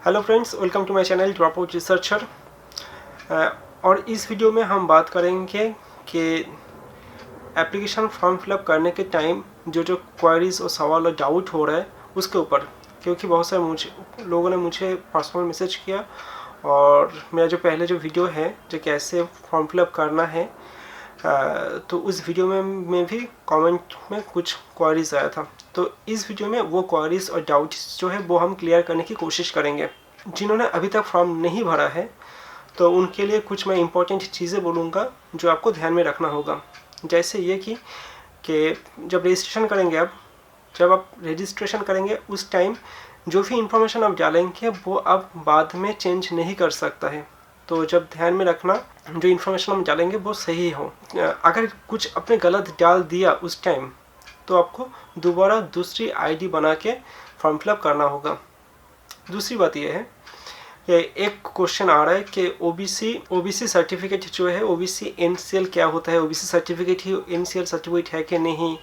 Hello friends, welcome to my channel drop out researcher. और इस video में हम बात करेंगे कि एप्लीकेशन फॉर्म फिलअप करने के टाइम जो क्वेरीज और सवाल और डाउट हो रहा है उसके ऊपर, क्योंकि बहुत सारे लोगों ने मुझे पर्सनल मैसेज किया और मेरा जो पहले जो वीडियो है जो कैसे फॉर्म फिलअप करना है, तो उस वीडियो में भी कमेंट में कुछ क्वेरीज आया था। तो इस वीडियो में वो क्वेरीज और डाउट्स जो है वो हम क्लियर करने की कोशिश करेंगे। जिन्होंने अभी तक फॉर्म नहीं भरा है तो उनके लिए कुछ मैं इंपॉर्टेंट चीज़ें बोलूँगा जो आपको ध्यान में रखना होगा। जैसे ये कि जब रजिस्ट्रेशन करेंगे, जब आप रजिस्ट्रेशन करेंगे उस टाइम जो भी इंफॉर्मेशन आप डालेंगे वो आप बाद में चेंज नहीं कर सकता है। तो जब ध्यान में रखना जो इन्फॉर्मेशन हम डालेंगे वो सही हो। अगर कुछ आपने गलत डाल दिया उस टाइम तो आपको दोबारा दूसरी आईडी बना के फॉर्म फिलअप करना होगा। दूसरी बात यह है कि एक क्वेश्चन आ रहा है कि ओबीसी सर्टिफिकेट जो है, ओबीसी एनसीएल क्या होता है, ओबीसी सर्टिफिकेट ही एनसीएल सर्टिफिकेट है कि नहीं,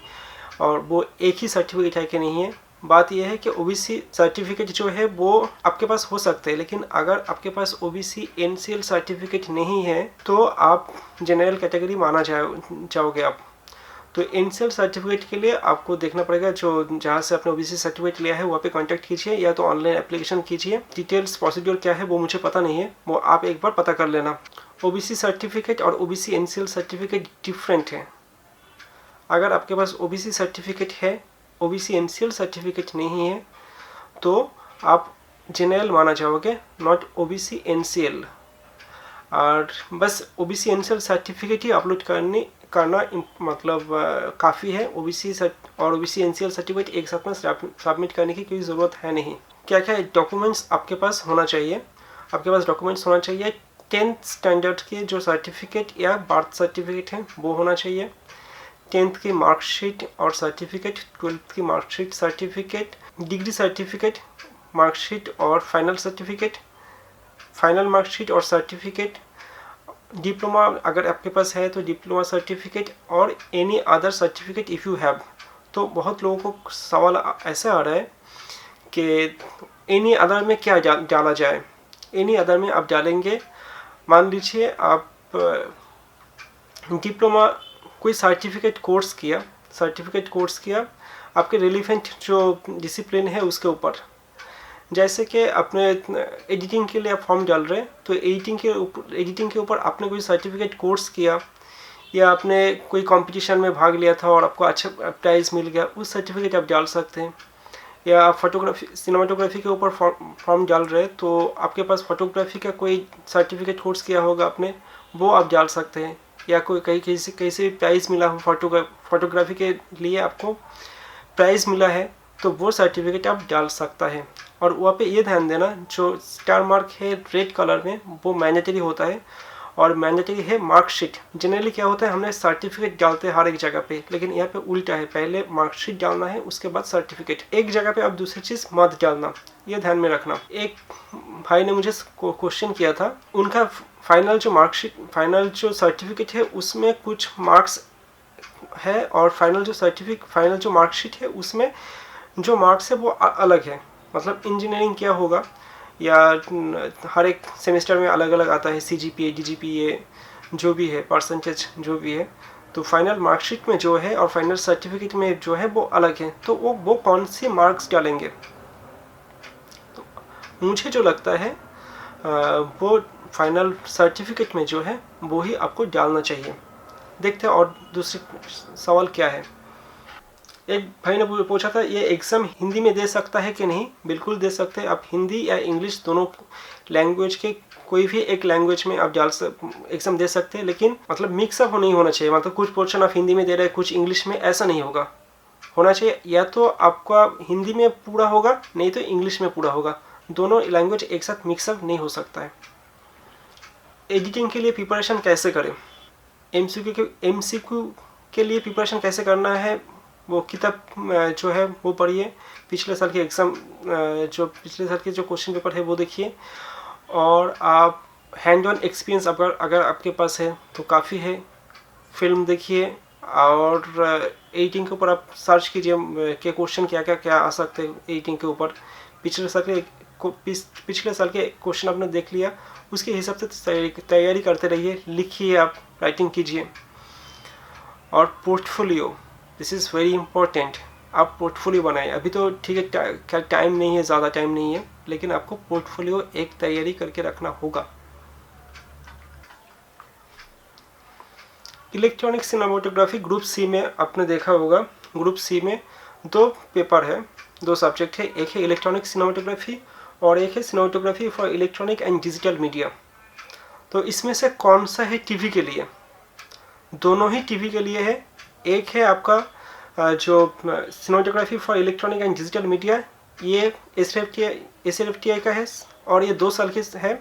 और वो एक ही सर्टिफिकेट है कि नहीं है। बात यह है कि ओबीसी सर्टिफिकेट जो है वो आपके पास हो सकते हैं, लेकिन अगर आपके पास ओबीसी एनसीएल सर्टिफिकेट नहीं है तो आप जनरल कैटेगरी माना जाओगे आप। तो एनसीएल सर्टिफिकेट के लिए आपको देखना पड़ेगा जहाँ से आपने ओबीसी सर्टिफिकेट लिया है वहाँ पे कांटेक्ट कीजिए या तो ऑनलाइन एप्लीकेशन कीजिए। डिटेल्स प्रोसीड्योर क्या है वो मुझे पता नहीं है, वो आप एक बार पता कर लेना। ओबीसी सर्टिफिकेट और ओबीसी एनसीएल सर्टिफिकेट डिफरेंट है। अगर आपके पास ओबीसी सर्टिफिकेट है, ओबीसी एनसीएल सर्टिफिकेट नहीं है, तो आप जनरल माना जाओगे, नॉट ओबीसी एनसीएल। और बस ओबीसी एनसीएल सर्टिफिकेट ही अपलोड करना मतलब काफ़ी है। ओबीसी और ओबीसी एनसीएल सर्टिफिकेट एक साथ में सबमिट करने की कोई ज़रूरत है नहीं। क्या क्या डॉक्यूमेंट्स आपके पास होना चाहिए? आपके पास डॉक्यूमेंट्स होना चाहिए 10th स्टैंडर्ड के जो सर्टिफिकेट या बर्थ सर्टिफिकेट है वो होना चाहिए, 10th की मार्कशीट और सर्टिफिकेट, 12th की marksheet certificate, degree certificate, marksheet और फाइनल सर्टिफिकेट, फाइनल मार्कशीट और सर्टिफिकेट, डिप्लोमा अगर आपके पास है तो डिप्लोमा सर्टिफिकेट और any other certificate if you have. तो बहुत लोगों को सवाल ऐसा आ रहा है कि एनी अदर में क्या डाला जाए। एनी अदर में आप डालेंगे, मान लीजिए आप डिप्लोमा कोई सर्टिफिकेट कोर्स किया आपके रिलेवेंट जो डिसिप्लिन है उसके ऊपर। जैसे कि अपने एडिटिंग के लिए आप फॉर्म डाल रहे हैं तो एडिटिंग के ऊपर आपने कोई सर्टिफिकेट कोर्स किया या आपने कोई कंपटीशन में भाग लिया था और आपको अच्छा प्राइज़ मिल गया, उस सर्टिफिकेट आप डाल सकते हैं। या आप सिनेमाटोग्राफी के ऊपर फॉर्म डाल रहे हैं तो आपके पास फोटोग्राफी का कोई सर्टिफिकेट कोर्स किया होगा आपने, वो आप डाल सकते हैं। या कोई कैसे प्राइज़ मिला हो, फोटोग्राफी के लिए आपको प्राइज़ मिला है तो वो सर्टिफिकेट आप डाल सकता है। और वहाँ पे ये ध्यान देना जो स्टार मार्क है रेड कलर में वो मैंडेटरी होता है और मैंडेटरी है मार्कशीट। जनरली क्या होता है, हमने सर्टिफिकेट डालते हैं हर एक जगह पे, लेकिन यहाँ पे उल्टा है, पहले मार्कशीट डालना है उसके बाद सर्टिफिकेट। एक जगह पे आप दूसरी चीज़ मत डालना, ये ध्यान में रखना। एक भाई ने मुझे क्वेश्चन किया था, उनका फाइनल जो सर्टिफिकेट है उसमें कुछ मार्क्स है और फाइनल जो मार्कशीट है उसमें जो मार्क्स है वो अलग है। मतलब इंजीनियरिंग क्या होगा, या हर एक सेमेस्टर में अलग अलग आता है, CGPA DGPA जो भी है, परसेंटेज जो भी है, तो फाइनल मार्कशीट में जो है और फाइनल सर्टिफिकेट में जो है वो अलग है। तो वो कौन से मार्क्स डालेंगे, तो मुझे जो लगता है वो फाइनल सर्टिफिकेट में जो है वो ही आपको डालना चाहिए। देखते हैं और दूसरी सवाल क्या है। एक भाई ने पूछा था ये एग्ज़ाम हिंदी में दे सकता है कि नहीं। बिल्कुल दे सकते हैं आप, हिंदी या इंग्लिश दोनों लैंग्वेज के कोई भी एक लैंग्वेज में आप एग्ज़ाम दे सकते हैं, लेकिन मतलब मिक्सअप नहीं होना चाहिए। मतलब कुछ पोर्शन आप हिंदी में दे रहे हैं कुछ इंग्लिश में, ऐसा नहीं होना चाहिए। या तो आपका हिंदी में पूरा होगा नहीं तो इंग्लिश में पूरा होगा, दोनों लैंग्वेज एक साथ मिक्सअप नहीं हो सकता है। एडिटिंग के लिए प्रिपरेशन कैसे करें, MCQ के लिए प्रिपरेशन कैसे करना है, वो किताब जो है वो पढ़िए। पिछले साल के जो क्वेश्चन पेपर है वो देखिए, और आप हैंड ऑन एक्सपीरियंस अगर आपके पास है तो काफ़ी है। फिल्म देखिए और एडिटिंग के ऊपर आप सर्च कीजिए कि क्वेश्चन क्या आ सकते हैं एडिटिंग के ऊपर। पिछले साल के पिछले साल के क्वेश्चन आपने देख लिया, उसके हिसाब से तैयारी करते रहिए, लिखिए, आप राइटिंग कीजिए। और portfolio, this is very important. आप पोर्टफोलियो बनाएं। अभी तो ठीक है, क्या टाइम नहीं है, ज़्यादा टाइम नहीं है, लेकिन आपको पोर्टफोलियो एक तैयारी करके रखना होगा। इलेक्ट्रॉनिक सिनेमेटोग्राफी ग्रुप सी में आपने देखा होगा, ग्रुप सी में 2 पेपर है, 2 सब्जेक्ट है, एक है इलेक्ट्रॉनिक सिनेमेटोग्राफी और एक है cinematography for electronic and digital media. तो इसमें से कौन सा है टीवी के लिए? दोनों ही टीवी के लिए है। एक है आपका जो cinematography for electronic and digital media, ये SFTI का है और ये 2 साल की है।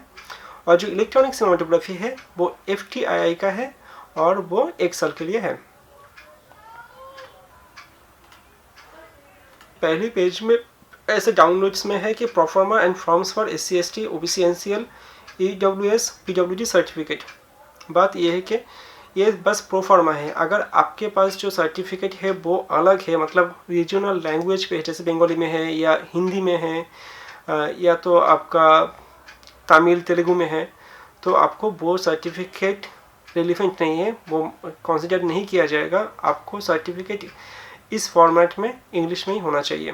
और जो इलेक्ट्रॉनिक सिनेमेटोग्राफी है वो FTII का है और वो 1 साल के लिए है। पहली पेज में ऐसे डाउनलोड्स में है कि proforma and forms for SC ST OBC NCL EWS PWD certificate. बात यह है कि ये बस प्रोफार्मा है। अगर आपके पास जो सर्टिफिकेट है वो अलग है, मतलब रीजनल लैंग्वेज पे है, जैसे बंगाली में है या हिंदी में है या तो आपका तमिल तेलुगु में है, तो आपको वो सर्टिफिकेट रिलेवेंट नहीं है, वो कंसिडर नहीं किया जाएगा। आपको सर्टिफिकेट इस फॉर्मेट में इंग्लिश में ही होना चाहिए।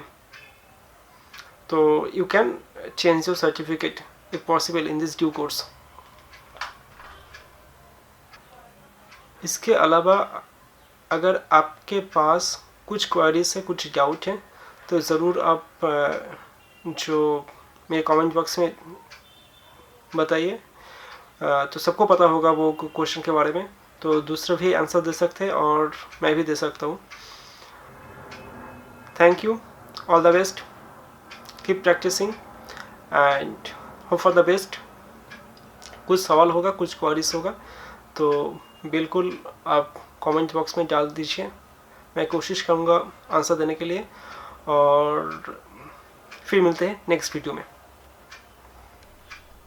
तो you can change your certificate if possible in this due course. इसके अलावा अगर आपके पास कुछ क्वेरीज है, कुछ डाउट है, तो ज़रूर आप जो मेरे कमेंट बॉक्स में बताइए। तो सबको पता होगा वो क्वेश्चन के बारे में, तो दूसरे भी आंसर दे सकते हैं और मैं भी दे सकता हूँ। Thank you, all the best, keep practising and hope for the best. कुछ सवाल होगा, कुछ क्वेरीज होगा तो बिल्कुल आप कमेंट बॉक्स में डाल दीजिए, मैं कोशिश करूँगा आंसर देने के लिए। और फिर मिलते हैं नेक्स्ट वीडियो में।